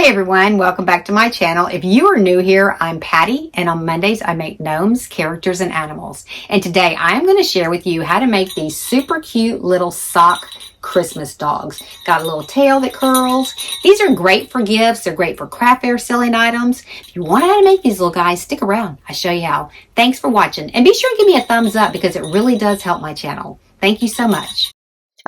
Hey everyone, welcome back to my channel. If you are new here, I'm Patty, and on Mondays I make gnomes, characters, and animals. And today I'm going to share with you how to make these super cute little sock Christmas dogs. Got a little tail that curls. These are great for gifts. They're great for craft fair selling items. If you want to know how to make these little guys, stick around. I'll show you how. Thanks for watching. And be sure to give me a thumbs up because it really does help my channel. Thank you so much.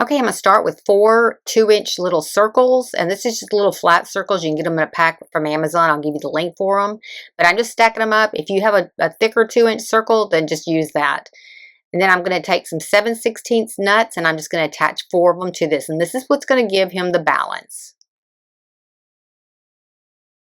Okay, I'm going to start with 4 2-inch little circles, and this is just little flat circles. You can get them in a pack from Amazon. I'll give you the link for them, but I'm just stacking them up. If you have a thicker 2-inch circle, then just use that. And then I'm going to take some 7/16 nuts, and I'm just going to attach 4 of them to this, and this is what's going to give him the balance.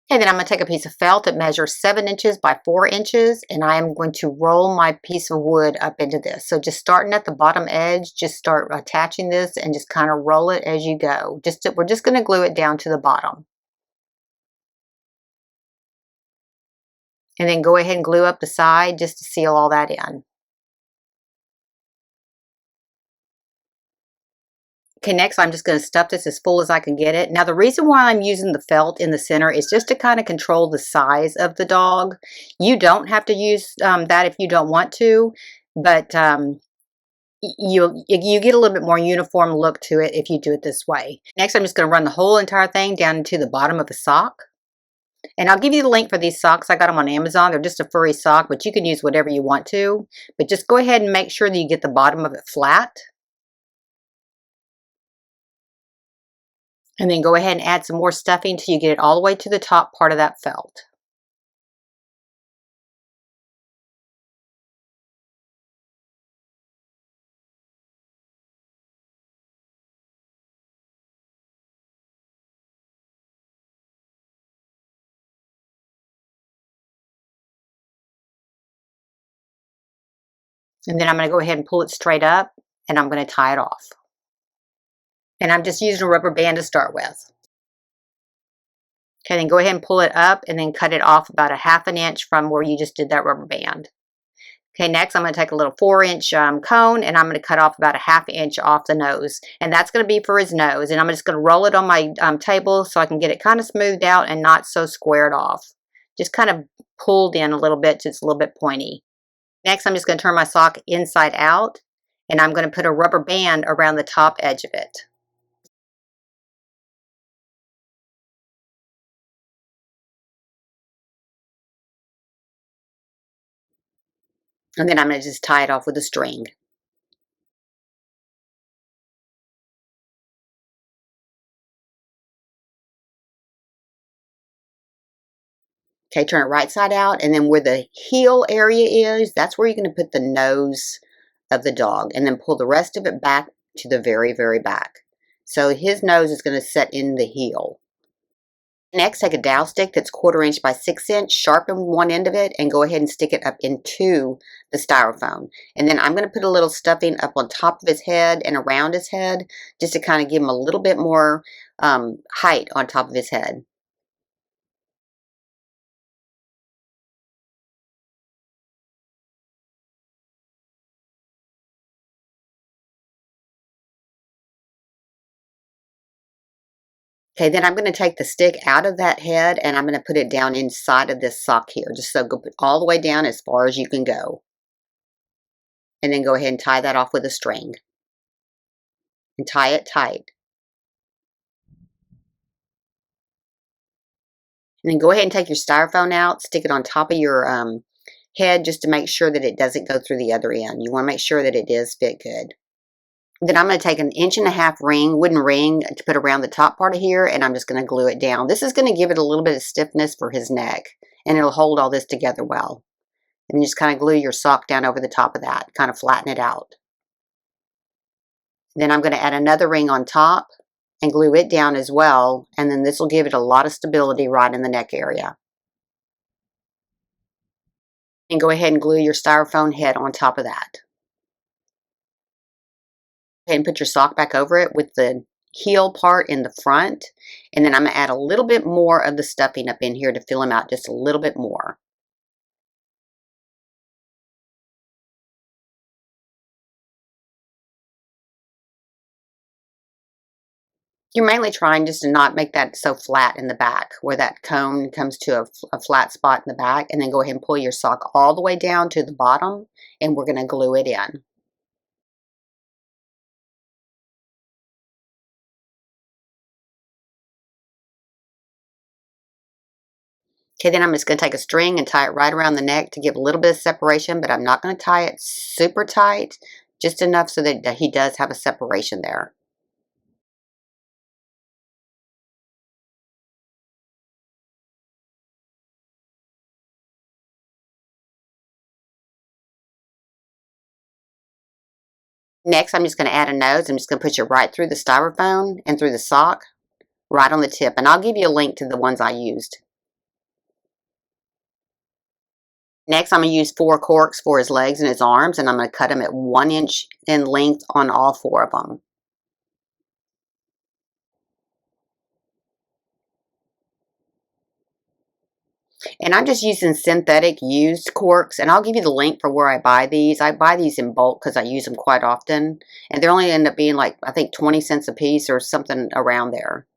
Okay, then I'm going to take a piece of felt that measures 7 inches by 4 inches, and I am going to roll my piece of wood up into this. So just starting at the bottom edge, just start attaching this and just kind of roll it as you go. We're just going to glue it down to the bottom. And then go ahead and glue up the side just to seal all that in. Okay, next I'm just going to stuff this as full as I can get it. Now the reason why I'm using the felt in the center is just to kind of control the size of the dog. You don't have to use that if you don't want to, but you get a little bit more uniform look to it if you do it this way. Next I'm just going to run the whole entire thing down into the bottom of the sock. And I'll give you the link for these socks. I got them on Amazon. They're just a furry sock, but you can use whatever you want to. But just go ahead and make sure that you get the bottom of it flat. And then go ahead and add some more stuffing until you get it all the way to the top part of that felt. And then I'm going to go ahead and pull it straight up, and I'm going to tie it off. And I'm just using a rubber band to start with. Okay, then go ahead and pull it up and then cut it off about a 1/2 inch from where you just did that rubber band. Okay, next I'm going to take a little 4-inch cone, and I'm going to cut off about a 1/2 inch off the nose. And that's going to be for his nose. And I'm just going to roll it on my table so I can get it kind of smoothed out and not so squared off. Just kind of pulled in a little bit so it's a little bit pointy. Next I'm just going to turn my sock inside out, and I'm going to put a rubber band around the top edge of it. And then I'm going to just tie it off with a string. Okay, turn it right side out, and then where the heel area is, that's where you're going to put the nose of the dog, and then pull the rest of it back to the very, very back. So his nose is going to set in the heel. Next, take a dowel stick that's 1/4 inch by 6 inch, sharpen one end of it, and go ahead and stick it up into the styrofoam. And then I'm going to put a little stuffing up on top of his head and around his head, just to kind of give him a little bit more height on top of his head. Okay, then I'm going to take the stick out of that head, and I'm going to put it down inside of this sock here. Just so go all the way down as far as you can go. And then go ahead and tie that off with a string. And tie it tight. And then go ahead and take your styrofoam out, stick it on top of your head just to make sure that it doesn't go through the other end. You want to make sure that it does fit good. Then I'm going to take an 1.5 inch ring, wooden ring, to put around the top part of here, and I'm just going to glue it down. This is going to give it a little bit of stiffness for his neck, and it'll hold all this together well. And you just kind of glue your sock down over the top of that, kind of flatten it out. Then I'm going to add another ring on top and glue it down as well, and then this will give it a lot of stability right in the neck area. And go ahead and glue your styrofoam head on top of that. And put your sock back over it with the heel part in the front, and then I'm going to add a little bit more of the stuffing up in here to fill him out just a little bit more. You're mainly trying just to not make that so flat in the back, where that cone comes to a flat spot in the back, and then go ahead and pull your sock all the way down to the bottom, and we're going to glue it in. Okay, then I'm just going to take a string and tie it right around the neck to give a little bit of separation, but I'm not going to tie it super tight, just enough so that he does have a separation there. Next, I'm just going to add a nose. I'm just going to push it right through the styrofoam and through the sock, right on the tip. And I'll give you a link to the ones I used. Next, I'm going to use 4 corks for his legs and his arms, and I'm going to cut them at 1 inch in length on all 4 of them. And I'm just using synthetic used corks, and I'll give you the link for where I buy these. I buy these in bulk because I use them quite often, and they only end up being like, I think, 20 cents a piece or something around there.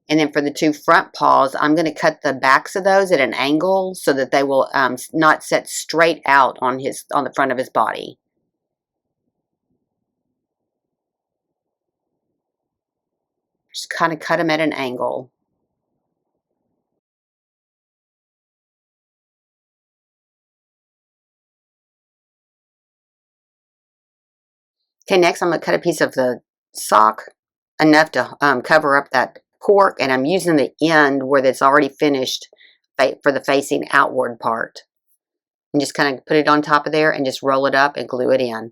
And then for the 2 front paws, I'm going to cut the backs of those at an angle so that they will not set straight out on the front of his body. Just kind of cut them at an angle. Okay, next I'm going to cut a piece of the sock, enough to cover up that cork, and I'm using the end where it's already finished for the facing outward part. And just kind of put it on top of there and just roll it up and glue it in.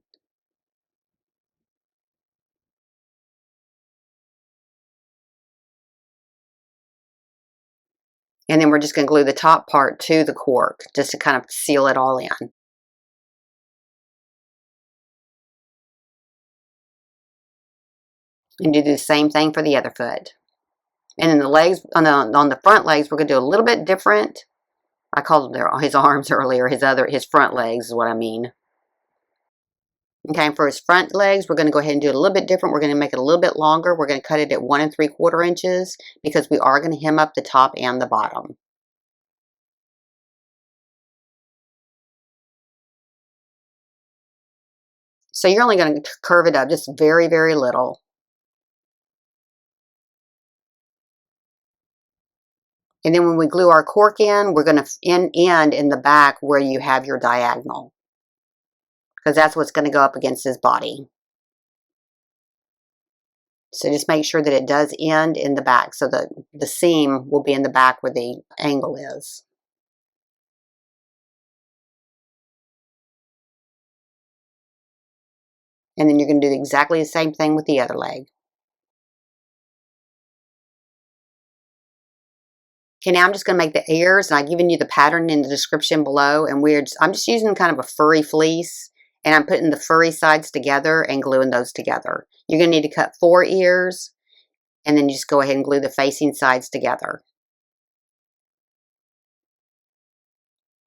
And then we're just going to glue the top part to the cork just to kind of seal it all in. And do the same thing for the other foot. And then the legs, on the front legs, we're going to do a little bit different. I called them his arms earlier. His front legs is what I mean. Okay, for his front legs, we're going to go ahead and do it a little bit different. We're going to make it a little bit longer. We're going to cut it at 1 3/4 inches because we are going to hem up the top and the bottom. So you're only going to curve it up just very, very little. And then when we glue our cork in, we're going to end in the back where you have your diagonal, because that's what's going to go up against his body. So just make sure that it does end in the back, so that the seam will be in the back where the angle is. And then you're going to do exactly the same thing with the other leg. Okay, now I'm just going to make the ears, and I've given you the pattern in the description below. And I'm just using kind of a furry fleece, and I'm putting the furry sides together and gluing those together. You're going to need to cut 4 ears, and then you just go ahead and glue the facing sides together.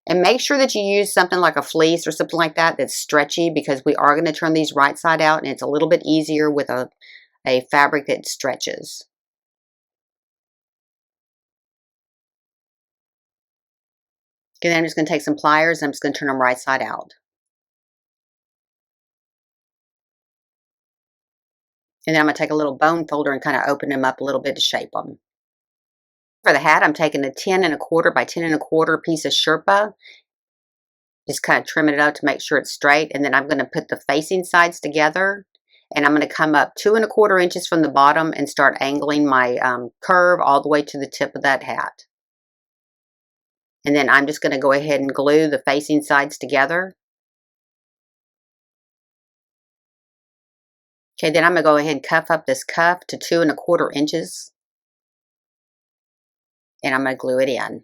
And make sure that you use something like a fleece or something like that that's stretchy, because we are going to turn these right side out, and it's a little bit easier with a fabric that stretches. Okay, then I'm just going to take some pliers, and I'm just going to turn them right side out. And then I'm going to take a little bone folder and kind of open them up a little bit to shape them. For the hat, I'm taking a 10 1/4 by 10 1/4 piece of Sherpa. Just kind of trim it out to make sure it's straight. And then I'm going to put the facing sides together. And I'm going to come up 2 1/4 inches from the bottom and start angling my curve all the way to the tip of that hat. And then I'm just going to go ahead and glue the facing sides together. Okay, then I'm going to go ahead and cuff up this cuff to 2 1/4 inches. And I'm going to glue it in.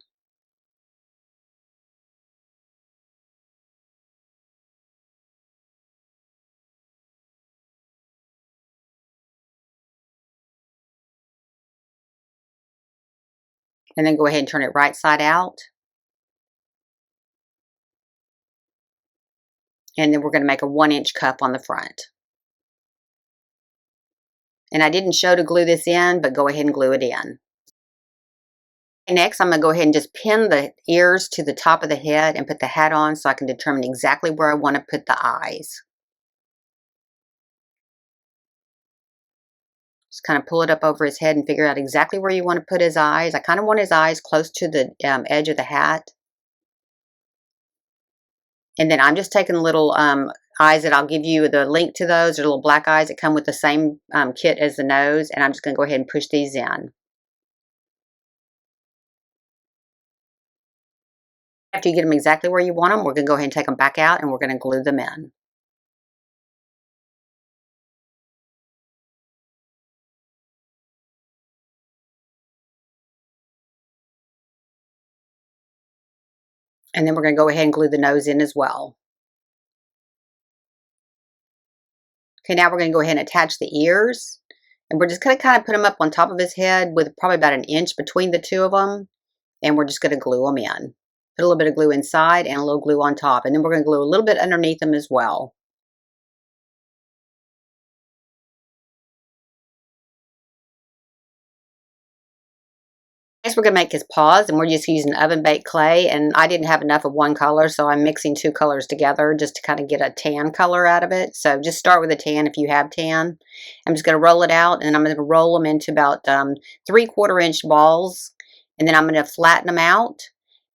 And then go ahead and turn it right side out. And then we're going to make a 1 inch cuff on the front. And I didn't show to glue this in, but go ahead and glue it in. Next, I'm going to go ahead and just pin the ears to the top of the head and put the hat on so I can determine exactly where I want to put the eyes. Just kind of pull it up over his head and figure out exactly where you want to put his eyes. I kind of want his eyes close to the edge of the hat. And then I'm just taking little eyes that I'll give you the link to those. They're little black eyes that come with the same kit as the nose. And I'm just going to go ahead and push these in. After you get them exactly where you want them, we're going to go ahead and take them back out and we're going to glue them in. And then we're going to go ahead and glue the nose in as well. Okay, now we're going to go ahead and attach the ears. And we're just going to kind of put them up on top of his head with probably about an inch between the two of them. And we're just going to glue them in. Put a little bit of glue inside and a little glue on top. And then we're going to glue a little bit underneath them as well. Next, we're going to make his paws, and we're just using oven baked clay. And I didn't have enough of one color, so I'm mixing two colors together just to kind of get a tan color out of it. So just start with a tan if you have tan. I'm just going to roll it out, and I'm going to roll them into about 3/4 inch balls. And then I'm going to flatten them out.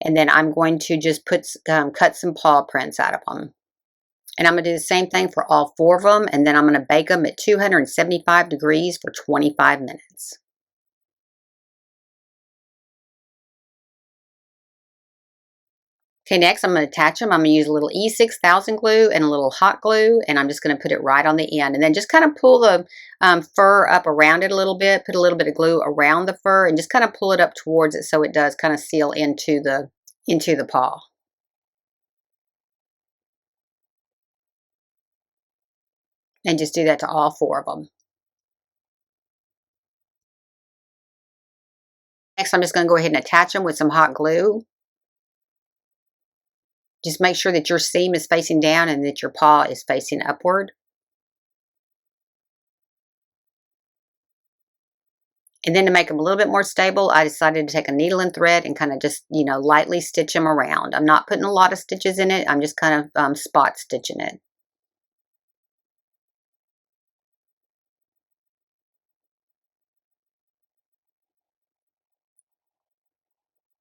And then I'm going to just cut some paw prints out of them. And I'm going to do the same thing for all 4 of them. And then I'm going to bake them at 275 degrees for 25 minutes. Okay, next I'm going to attach them. I'm going to use a little E6000 glue and a little hot glue, and I'm just going to put it right on the end. And then just kind of pull the fur up around it a little bit, put a little bit of glue around the fur, and just kind of pull it up towards it so it does kind of seal into the paw. And just do that to all 4 of them. Next, I'm just going to go ahead and attach them with some hot glue. Just make sure that your seam is facing down and that your paw is facing upward. And then to make them a little bit more stable, I decided to take a needle and thread and kind of just, lightly stitch them around. I'm not putting a lot of stitches in it. I'm just kind of spot stitching it.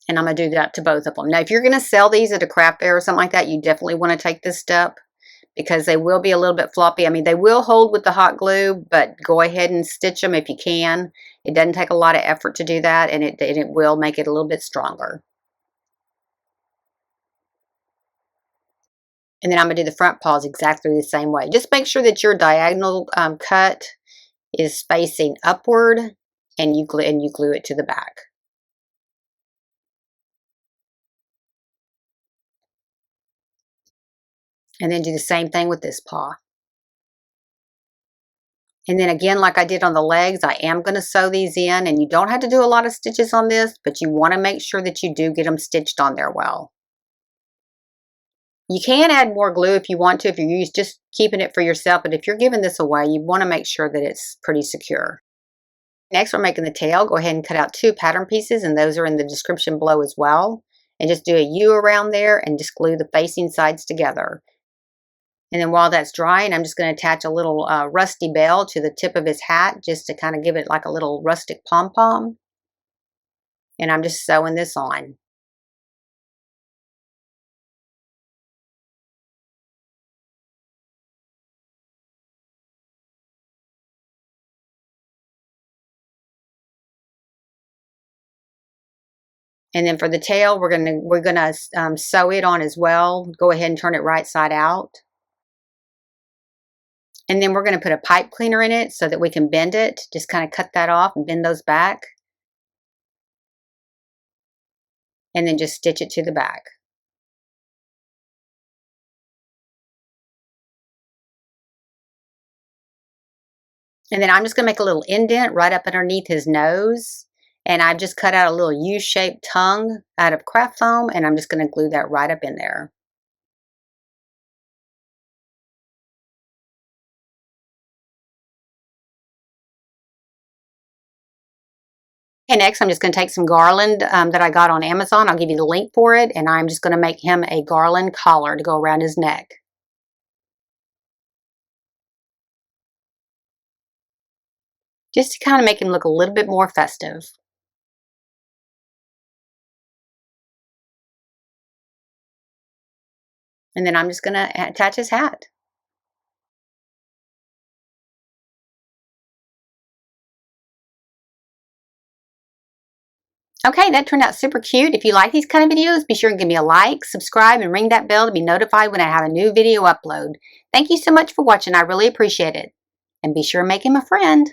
And I'm going to do that to both of them. Now, if you're going to sell these at a craft fair or something like that, you definitely want to take this step because they will be a little bit floppy. I mean, they will hold with the hot glue, but go ahead and stitch them if you can. It doesn't take a lot of effort to do that, and it will make it a little bit stronger. And then I'm going to do the front paws exactly the same way. Just make sure that your diagonal cut is facing upward, and you glue it to the back. And then do the same thing with this paw. And then again, like I did on the legs, I am going to sew these in, and you don't have to do a lot of stitches on this, but you want to make sure that you do get them stitched on there well. You can add more glue if you want to, if you're just keeping it for yourself, but if you're giving this away, you want to make sure that it's pretty secure. Next, we're making the tail. Go ahead and cut out 2 pattern pieces, and those are in the description below as well. And just do a U around there and just glue the facing sides together. And then while that's drying, I'm just going to attach a little rusty bell to the tip of his hat just to kind of give it like a little rustic pom-pom. And I'm just sewing this on. And then for the tail, we're gonna sew it on as well. Go ahead and turn it right side out. And then we're going to put a pipe cleaner in it so that we can bend it. Just kind of cut that off and bend those back. And then just stitch it to the back. And then I'm just going to make a little indent right up underneath his nose. And I've just cut out a little U-shaped tongue out of craft foam, and I'm just going to glue that right up in there. And next, I'm just going to take some garland that I got on Amazon. I'll give you the link for it. And I'm just going to make him a garland collar to go around his neck. Just to kind of make him look a little bit more festive. And then I'm just going to attach his hat. Okay, that turned out super cute. If you like these kind of videos, be sure and give me a like, subscribe, and ring that bell to be notified when I have a new video upload. Thank you so much for watching. I really appreciate it. And be sure and make him a friend.